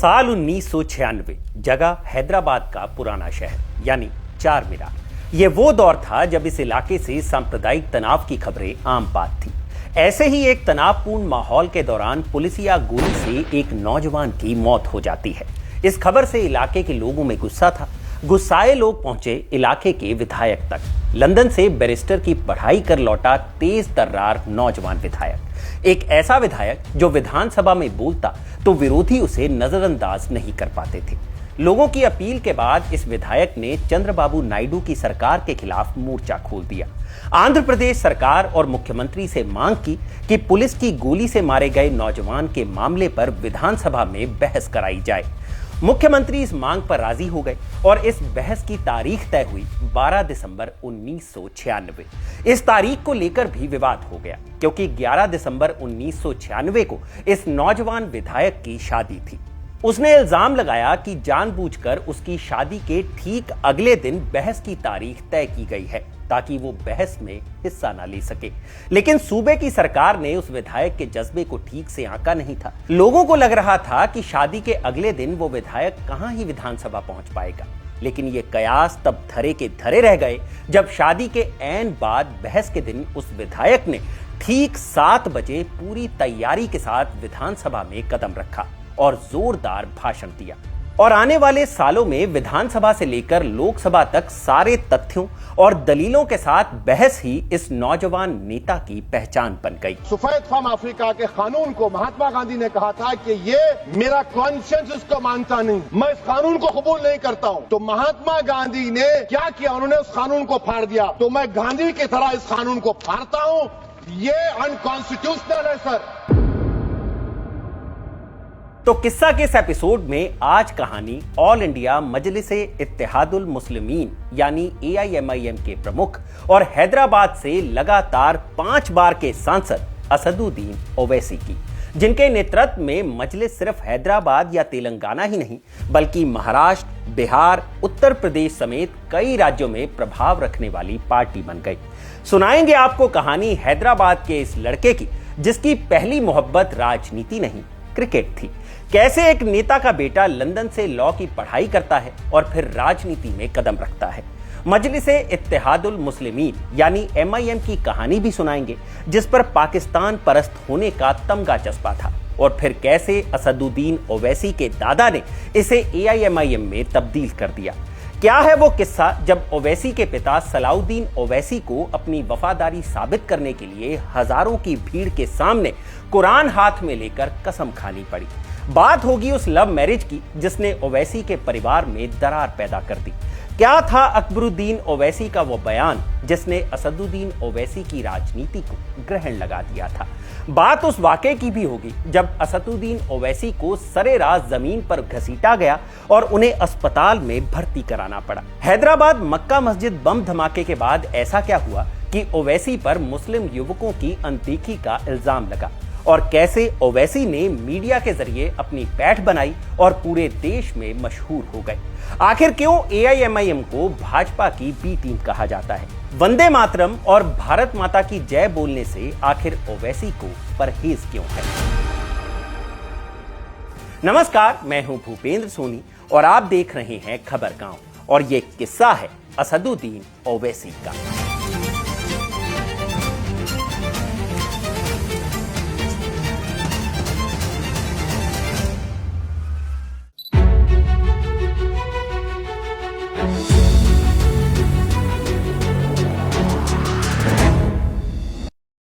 साल 1996, जगह हैदराबाद का पुराना शहर यानी चार मीनार। यह वो दौर था जब इस इलाके से सांप्रदायिक तनाव की खबरें आम बात थी। ऐसे ही एक तनावपूर्ण माहौल के दौरान पुलिसिया गोली से एक नौजवान की मौत हो जाती है। इस खबर से इलाके के लोगों में गुस्सा था। गुस्साए लोग पहुंचे इलाके के विधायक तक। लंदन से बैरिस्टर की पढ़ाई कर लौटा तेज तर्रार नौजवान विधायक, एक ऐसा विधायक जो विधानसभा में बोलता तो विरोधी उसे नजरअंदाज नहीं कर पाते थे। लोगों की अपील के बाद इस विधायक ने चंद्रबाबू नायडू की सरकार के खिलाफ मोर्चा खोल दिया। आंध्र प्रदेश सरकार और मुख्यमंत्री से मांग की कि पुलिस की गोली से मारे गए नौजवान के मामले पर विधानसभा में बहस कराई जाए। मुख्यमंत्री इस मांग पर राजी हो गए और इस बहस की तारीख तय हुई 12 दिसंबर 1996। इस तारीख को लेकर भी विवाद हो गया क्योंकि 11 दिसंबर 1996 को इस नौजवान विधायक की शादी थी। उसने इल्जाम लगाया कि जानबूझकर उसकी शादी के ठीक अगले दिन बहस की तारीख तय की गई है ताकि वो बहस में हिस्सा ना ले सके। लेकिन सूबे की सरकार ने उस विधायक के जज्बे को ठीक से आंका नहीं था। लोगों को लग रहा था कि शादी के अगले दिन वो विधायक कहां ही विधानसभा पहुंच पाएगा। लेकिन ये कयास तब धरे के धरे रह गए जब शादी के ऐन बाद बहस के दिन उस विधायक ने ठीक 7 बजे पूरी तैयारी के साथ विधानसभा में कदम रखा और जोरदार भाषण दिया। और आने वाले सालों में विधानसभा से लेकर लोकसभा तक सारे तथ्यों और दलीलों के साथ बहस ही इस नौजवान नेता की पहचान बन गई। सफेद फार्म अफ्रीका के कानून को महात्मा गांधी ने कहा था कि ये मेरा कॉन्शियंस इसको मानता नहीं, मैं इस कानून को कबूल नहीं करता हूं। तो महात्मा गांधी ने क्या किया, उन्होंने उस कानून को फाड़ दिया। तो मैं गांधी की तरह इस कानून को फाड़ता हूं। ये अनकॉन्स्टिट्यूशनल है सर। तो किस्सा के इस एपिसोड में आज कहानी ऑल इंडिया मजलिसे इत्तेहादुल मुस्लिमीन यानी AIMIM के प्रमुख और हैदराबाद से लगातार 5 बार के सांसद असदुद्दीन ओवैसी की, जिनके नेतृत्व में मजलिस सिर्फ हैदराबाद या तेलंगाना ही नहीं बल्कि महाराष्ट्र, बिहार, उत्तर प्रदेश समेत कई राज्यों में प्रभाव रखने वाली पार्टी बन गई। सुनाएंगे आपको कहानी हैदराबाद के इस लड़के की जिसकी पहली मोहब्बत राजनीति नहीं क्रिकेट थी। कैसे एक नेता का बेटा लंदन से लॉ की पढ़ाई करता है और फिर राजनीति में कदम रखता है। मजलिसे इत्तेहादुल मुस्लिमीन यानी MIM की कहानी भी सुनाएंगे जिस पर पाकिस्तान परस्त होने का तमगा चस्पा था और फिर कैसे असदुद्दीन ओवैसी के दादा ने इसे AIMIM में तब्दील कर दिया। क्या है वो किस्सा जब ओवैसी के पिता सलाउद्दीन ओवैसी को अपनी वफादारी साबित करने के लिए हजारों की भीड़ के सामने कुरान हाथ में लेकर कसम खानी पड़ी। बात होगी उस लव मैरिज की जिसने ओवैसी के परिवार में दरार पैदा कर दी। क्या था अकबरुद्दीन ओवैसी का वो बयान जिसने असदुद्दीन ओवैसी की राजनीति को ग्रहण लगा दिया था। बात उस वाकये की भी होगी जब असदुद्दीन ओवैसी को सरेराह जमीन पर घसीटा गया और उन्हें अस्पताल में भर्ती कराना पड़ा। हैदराबाद मक्का मस्जिद बम धमाके के बाद ऐसा क्या हुआ कि ओवैसी पर मुस्लिम युवकों की अनदेखी का इल्जाम लगा और कैसे ओवैसी ने मीडिया के जरिए अपनी पैठ बनाई और पूरे देश में मशहूर हो गए। आखिर क्यों AIMIM को भाजपा की बी टीम कहा जाता है? वंदे मातरम और भारत माता की जय बोलने से आखिर ओवैसी को परहेज क्यों है? नमस्कार, मैं हूं भूपेंद्र सोनी और आप देख रहे हैं खबर गांव और ये किस्सा है असदुद्दीन ओवैसी का।